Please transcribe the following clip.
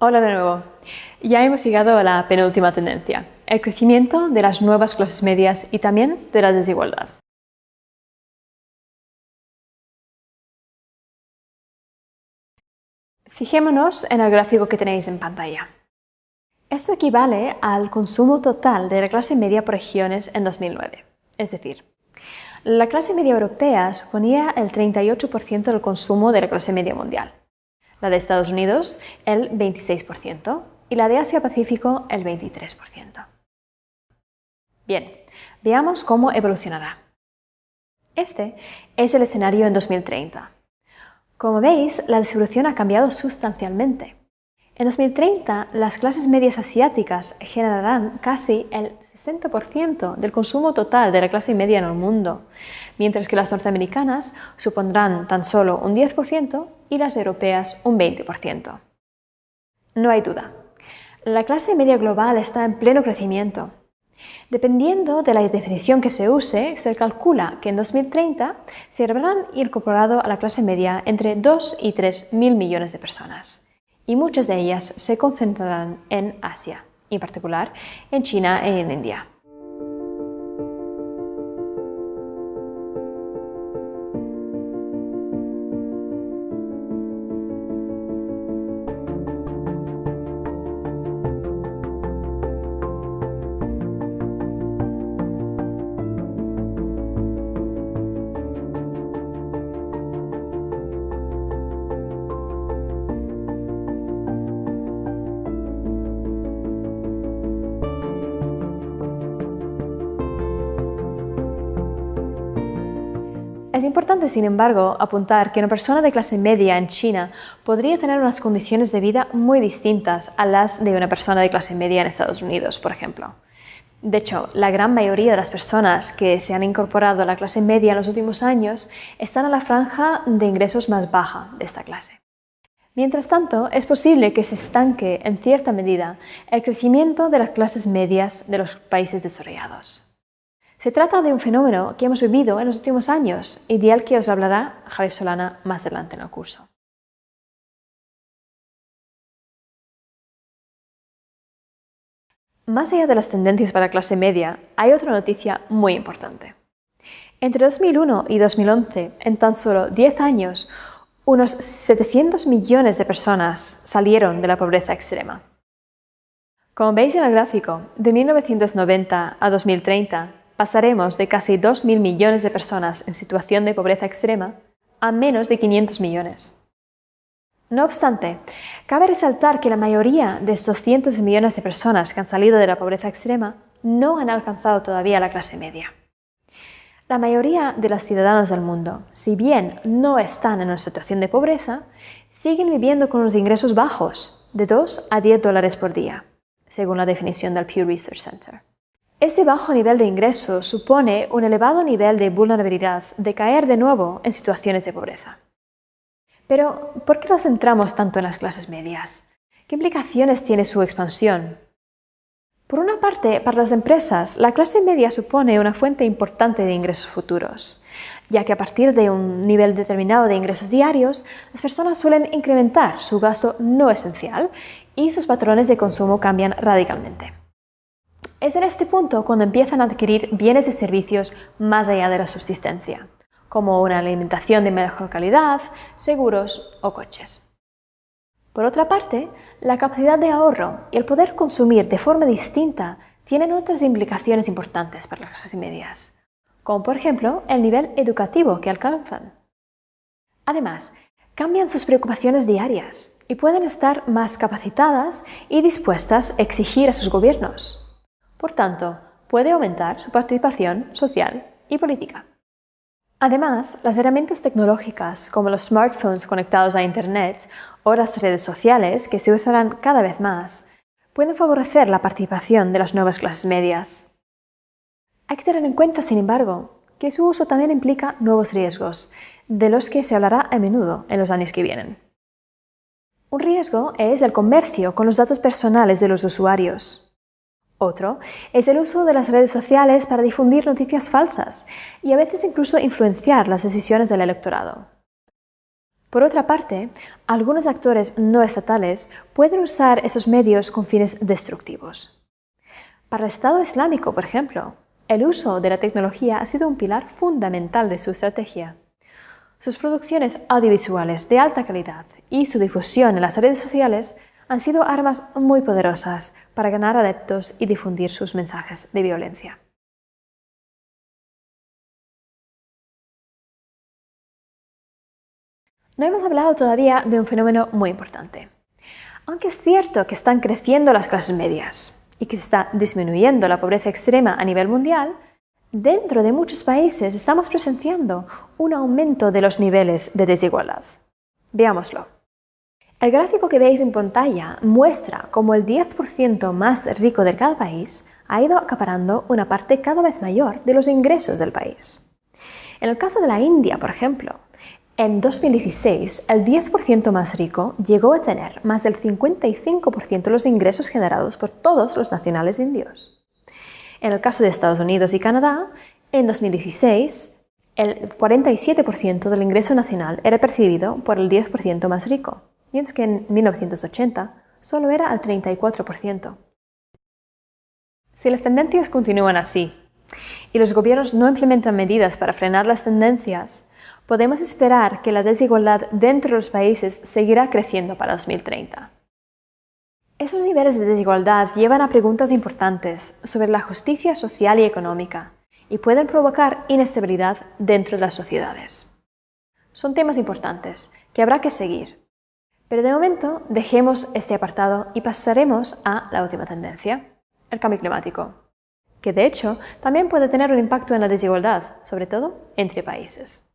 Hola de nuevo. Ya hemos llegado a la penúltima tendencia, el crecimiento de las nuevas clases medias y también de la desigualdad. Fijémonos en el gráfico que tenéis en pantalla. Esto equivale al consumo total de la clase media por regiones en 2009. Es decir, la clase media europea suponía el 38% del consumo de la clase media mundial, la de Estados Unidos el 26% y la de Asia-Pacífico el 23%. Bien, veamos cómo evolucionará. Este es el escenario en 2030. Como veis, la distribución ha cambiado sustancialmente. En 2030, las clases medias asiáticas generarán casi el 60% del consumo total de la clase media en el mundo, mientras que las norteamericanas supondrán tan solo un 10% y las europeas un 20%. No hay duda, la clase media global está en pleno crecimiento. Dependiendo de la definición que se use, se calcula que en 2030 se habrán incorporado a la clase media entre 2 y 3 mil millones de personas, y muchas de ellas se concentrarán en Asia, en particular en China y en India. Es importante, sin embargo, apuntar que una persona de clase media en China podría tener unas condiciones de vida muy distintas a las de una persona de clase media en Estados Unidos, por ejemplo. De hecho, la gran mayoría de las personas que se han incorporado a la clase media en los últimos años están en la franja de ingresos más baja de esta clase. Mientras tanto, es posible que se estanque en cierta medida el crecimiento de las clases medias de los países desarrollados. Se trata de un fenómeno que hemos vivido en los últimos años y del que os hablará Javier Solana más adelante en el curso. Más allá de las tendencias para la clase media, hay otra noticia muy importante. Entre 2001 y 2011, en tan solo 10 años, unos 700 millones de personas salieron de la pobreza extrema. Como veis en el gráfico, de 1990 a 2030, pasaremos de casi 2.000 millones de personas en situación de pobreza extrema a menos de 500 millones. No obstante, cabe resaltar que la mayoría de estos cientos de millones de personas que han salido de la pobreza extrema no han alcanzado todavía la clase media. La mayoría de los ciudadanos del mundo, si bien no están en una situación de pobreza, siguen viviendo con unos ingresos bajos, de 2 a 10 dólares por día, según la definición del Pew Research Center. Este bajo nivel de ingresos supone un elevado nivel de vulnerabilidad de caer de nuevo en situaciones de pobreza. Pero, ¿por qué nos centramos tanto en las clases medias? ¿Qué implicaciones tiene su expansión? Por una parte, para las empresas, la clase media supone una fuente importante de ingresos futuros, ya que a partir de un nivel determinado de ingresos diarios, las personas suelen incrementar su gasto no esencial y sus patrones de consumo cambian radicalmente. Es en este punto cuando empiezan a adquirir bienes y servicios más allá de la subsistencia, como una alimentación de mejor calidad, seguros o coches. Por otra parte, la capacidad de ahorro y el poder consumir de forma distinta tienen otras implicaciones importantes para las clases medias, como por ejemplo el nivel educativo que alcanzan. Además, cambian sus preocupaciones diarias y pueden estar más capacitadas y dispuestas a exigir a sus gobiernos. Por tanto, puede aumentar su participación social y política. Además, las herramientas tecnológicas como los smartphones conectados a Internet o las redes sociales, que se usarán cada vez más, pueden favorecer la participación de las nuevas clases medias. Hay que tener en cuenta, sin embargo, que su uso también implica nuevos riesgos, de los que se hablará a menudo en los años que vienen. Un riesgo es el comercio con los datos personales de los usuarios. Otro es el uso de las redes sociales para difundir noticias falsas y a veces incluso influenciar las decisiones del electorado. Por otra parte, algunos actores no estatales pueden usar esos medios con fines destructivos. Para el Estado Islámico, por ejemplo, el uso de la tecnología ha sido un pilar fundamental de su estrategia. Sus producciones audiovisuales de alta calidad y su difusión en las redes sociales han sido armas muy poderosas para ganar adeptos y difundir sus mensajes de violencia. No hemos hablado todavía de un fenómeno muy importante. Aunque es cierto que están creciendo las clases medias y que se está disminuyendo la pobreza extrema a nivel mundial, dentro de muchos países estamos presenciando un aumento de los niveles de desigualdad. Veámoslo. El gráfico que veis en pantalla muestra cómo el 10% más rico de cada país ha ido acaparando una parte cada vez mayor de los ingresos del país. En el caso de la India, por ejemplo, en 2016 el 10% más rico llegó a tener más del 55% de los ingresos generados por todos los nacionales indios. En el caso de Estados Unidos y Canadá, en 2016 el 47% del ingreso nacional era percibido por el 10% más rico, mientras que en 1980 solo era el 34%. Si las tendencias continúan así y los gobiernos no implementan medidas para frenar las tendencias, podemos esperar que la desigualdad dentro de los países seguirá creciendo para 2030. Esos niveles de desigualdad llevan a preguntas importantes sobre la justicia social y económica y pueden provocar inestabilidad dentro de las sociedades. Son temas importantes que habrá que seguir. Pero de momento dejemos este apartado y pasaremos a la última tendencia, el cambio climático, que de hecho también puede tener un impacto en la desigualdad, sobre todo entre países.